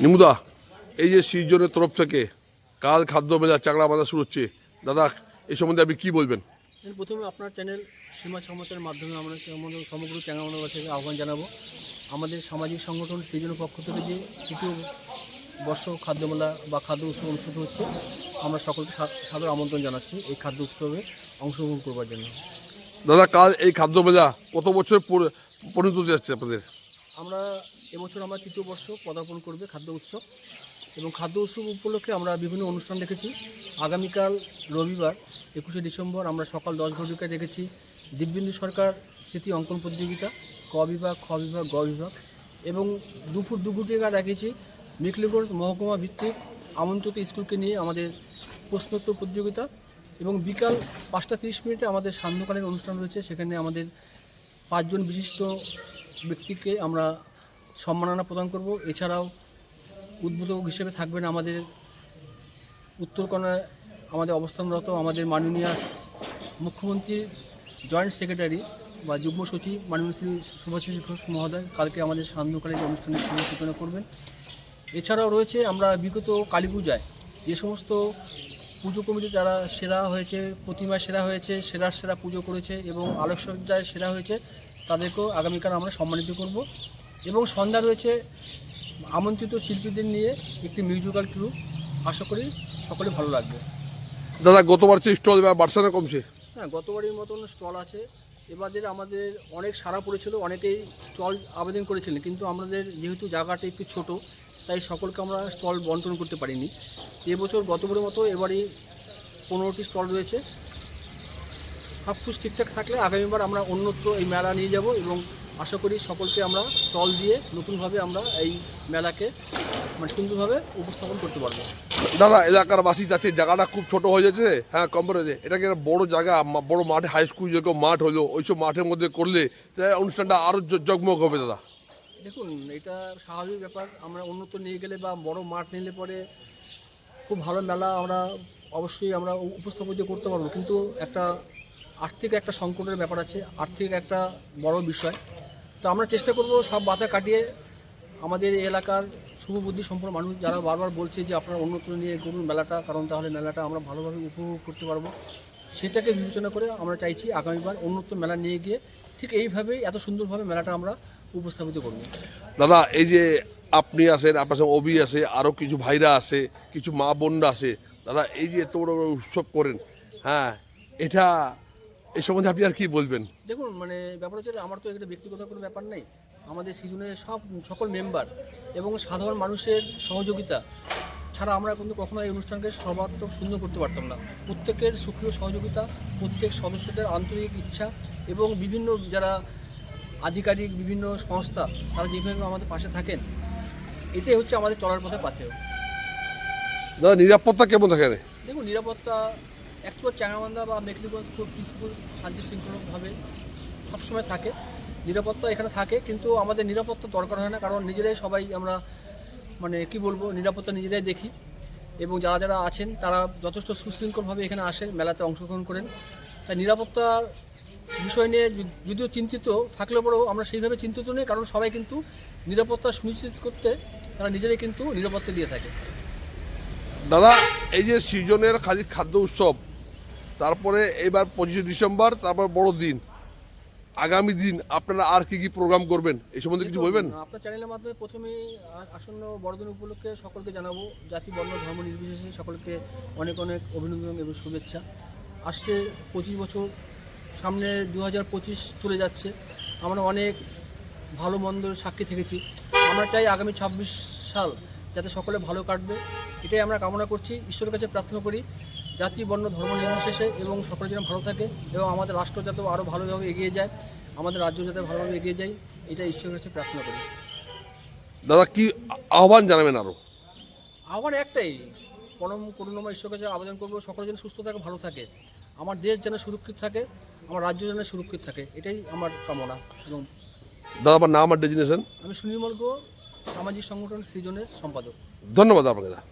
নিমুদা, এই যে সৃজনের তরফ থেকে কাল খাদ্য মেলা চাকরা বাঁধা শুরু হচ্ছে, দাদা এই সম্বন্ধে আপনি কী বলবেন? প্রথমে আপনার চ্যানেল সীমা সমাচারের মাধ্যমে আমরা আমাদের সমগ্র চ্যাংরাবান্ধাবাসীকে আহ্বান জানাবো। আমাদের সামাজিক সংগঠন সৃজনের পক্ষ থেকে যে তৃতীয় বর্ষ খাদ্যমেলা বা খাদ্য উৎসব অনুষ্ঠিত হচ্ছে, আমরা সকলকে সাদর আমন্ত্রণ জানাচ্ছি এই খাদ্য উৎসবে অংশগ্রহণ করবার জন্য। দাদা, কাল এই খাদ্য মেলা কত বছর পরিণত হতে যাচ্ছে আপনাদের? আমরা এবছর আমরা তৃতীয় বর্ষ পদার্পণ করবে খাদ্য উৎসব, এবং খাদ্য উৎসব উপলক্ষে আমরা বিভিন্ন অনুষ্ঠান রেখেছি। আগামীকাল রবিবার 21শে ডিসেম্বর আমরা সকাল 10 ঘটিকায় রেখেছি দিব্যেন্দু সরকার স্মৃতি অঙ্কন প্রতিযোগিতা, ক বিভাগ, খ বিভাগ, গ বিভাগ, এবং দুপুর 2 ঘটিকা রেখেছি মেখলিগঞ্জ মহকুমা ভিত্তিক আমন্ত্রিত স্কুলকে নিয়ে আমাদের প্রশ্নোত্তর প্রতিযোগিতা, এবং বিকাল 5টা 30 মিনিটে আমাদের সান্ধ্যকালীন অনুষ্ঠান রয়েছে। সেখানে আমাদের 5 জন বিশিষ্ট ব্যক্তিকে আমরা সম্মাননা প্রদান করব। এছাড়াও উদ্বোধক হিসেবে থাকবেন আমাদের উত্তরকন্যায় আমাদের অবস্থানরত আমাদের মাননীয় মুখ্যমন্ত্রীর জয়েন্ট সেক্রেটারি বা যুগ্ম সচিব মাননীয় শ্রী শুভাশিস ঘোষ মহোদয় কালকে আমাদের সান্ধ্যকালীন অনুষ্ঠানের সময় সূচনা করবেন। এছাড়াও রয়েছে আমরা বিগত কালী পূজায় যে সমস্ত পুজো কমিটি যারা সেরা হয়েছে, প্রতিমা সেরা হয়েছে, সেরা পুজো করেছে এবং আলোকসজ্জায় সেরা হয়েছে, তাদেরকেও আগামীকাল আমরা সম্মানিত করব। এবং সন্ধ্যা রয়েছে আমন্ত্রিত শিল্পীদের নিয়ে একটি মিউজিক্যাল ট্রুপ। আশা করি সকলে ভালো লাগবে। দাদা, গতবার চেয়ে স্টল বাড়ছে না কমছে? হ্যাঁ, গতবারের মতন স্টল আছে। এবারে আমাদের অনেক সাড়া পড়েছিল, অনেকেই স্টল আবেদন করেছিলেন, কিন্তু আমাদের যেহেতু জায়গাটা একটু ছোট, তাই সকলকে আমরা স্টল বন্টন করতে পারিনি। এবছর গতবারের মতো এবারই 15টি স্টল রয়েছে। সব কিছু ঠিকঠাক থাকলে আগামীবার আমরা অন্যত্র এই মেলা নিয়ে যাব, এবং আশা করি সকলকে আমরা স্টল দিয়ে নতুনভাবে আমরা এই মেলাকে সুন্দরভাবে উপস্থাপন করতে পারবো। দাদা, এলাকার বাসী আছে জায়গাটা খুব ছোট হয়ে যাচ্ছে, হ্যাঁ কম হয়েছে, এটাকে বড় জায়গা, বড় মাঠে, হাই স্কুল যেরকম মাঠ হলো ওইসব মাঠের মধ্যে করলে অনুষ্ঠানটা আরও জগমগ হবে। দাদা দেখুন, এটা স্বাভাবিক ব্যাপার। আমরা অন্যত্র নিয়ে গেলে বা বড় মাঠ নিলে পরে খুব ভালো মেলা আমরা অবশ্যই আমরা উপস্থাপিত করতে পারবো, কিন্তু আর্থিক একটা সংকটের ব্যাপার আছে, আর্থিক একটা বড় বিষয়। তো আমরা চেষ্টা করব সব বাধা কাটিয়ে আমাদের এলাকার শুভবুদ্ধি সম্পন্ন মানুষ যারা বারবার বলছে যে আপনারা অন্যত্র নিয়ে করুন মেলাটা, কারণ তাহলে মেলাটা আমরা ভালোভাবে উপভোগ করতে পারবো, সেটাকে বিবেচনা করে আমরা চাইছি আগামীবার অন্যত্র মেলা নিয়ে গিয়ে ঠিক এইভাবেই এত সুন্দরভাবে মেলাটা আমরা উপস্থাপিত করব। দাদা, এই যে আপনি আছেন, আপনার সঙ্গে অবি আছে, আরও কিছু ভাইরা আছে, কিছু মা বোনরা আছে, দাদা এই যে এত বড় বড় উৎসব করেন, হ্যাঁ এটা এই সম্বন্ধে আপনি আর কি বলবেন? দেখুন, ব্যাপার হচ্ছে আমার তো একটা ব্যক্তিগত কোনো ব্যাপার নেই। আমাদের সিজনের সকল মেম্বার এবং সাধারণ মানুষের সহযোগিতা ছাড়া আমরা কিন্তু কখনো এই অনুষ্ঠানকে সর্বাত্মক সুন্দর করতে পারতাম না। প্রত্যেকের সক্রিয় সহযোগিতা, প্রত্যেক সদস্যদের আন্তরিক ইচ্ছা, এবং বিভিন্ন যারা আধিকারিক বিভিন্ন সংস্থা তারা যেভাবে আমাদের পাশে থাকেন, এটাই হচ্ছে আমাদের চলার পথে পাশেও। দাদা, নিরাপত্তা কেমন থাকে? দেখুন, নিরাপত্তা অ্যাকচুয়াল চ্যাংরাবান্ধা বা মেখলিগঞ্জ খুব পিসফুল, শান্তি শৃঙ্খলাভাবে সবসময় থাকে। নিরাপত্তা এখানে থাকে, কিন্তু আমাদের নিরাপত্তা দরকার হয় না, কারণ নিজেরাই সবাই আমরা নিরাপত্তা নিজেরাই দেখি, এবং যারা যারা আছেন তারা যথেষ্ট সুশৃঙ্খলভাবে এখানে আসেন, মেলাতে অংশগ্রহণ করেন। তাই নিরাপত্তার বিষয় নিয়ে যদিও চিন্তিত থাকলেও পরেও আমরা সেইভাবে চিন্তিত নেই, কারণ সবাই কিন্তু নিরাপত্তা সুনিশ্চিত করতে তারা নিজেরাই কিন্তু নিরাপত্তা দিয়ে থাকে। দাদা, এই যে সিজনের খাদ্য উৎসব, তারপরে এবার 25শে ডিসেম্বর, তারপর বড় দিন, আগামী দিন আপনারা আর কি প্রোগ্রাম করবেন এই সম্বন্ধে কিছু বলবেন? আপনার চ্যানেলের মাধ্যমে প্রথমেই আসন্ন বড়দিন উপলক্ষে সকলকে জানাবো, জাতি বর্ণ ধর্ম নির্বিশেষে সকলকে অনেক অনেক অভিনন্দন এবং শুভেচ্ছা। আসছে 25 বছর, সামনে 2025 চলে যাচ্ছে, আমরা অনেক ভালো মন্দর সাক্ষী থেকেছি। আমরা চাই আগামী 26 সাল যাতে সকলে ভালো কাটবে, এটাই আমরা কামনা করছি। ঈশ্বরের কাছে প্রার্থনা করি জাতি বর্ণ ধর্ম নির্বিশেষে এবং সকলে যেন ভালো থাকে, এবং আমাদের রাষ্ট্র যাতে আরও ভালোভাবে এগিয়ে যায়, আমাদের রাজ্য যাতে ভালোভাবে এগিয়ে যায়, এটা ঈশ্বরের কাছে প্রার্থনা করি। দাদা, কি আহ্বান জানাবেন? আরও আহ্বান একটাই, পরম করুণাময় ঈশ্বরের কাছে আবেদন করবো সকলে যেন সুস্থ থাকে, ভালো থাকে, আমার দেশ যেন সুরক্ষিত থাকে, আমার রাজ্য যেন সুরক্ষিত থাকে, এটাই আমার কামনা। এবং দাদা, আমার নাম আর ডেজিনেশন? আমি সুনির্মল গো, সামাজিক সংগঠন সৃজনের সম্পাদক। ধন্যবাদ আপনাকে দাদা।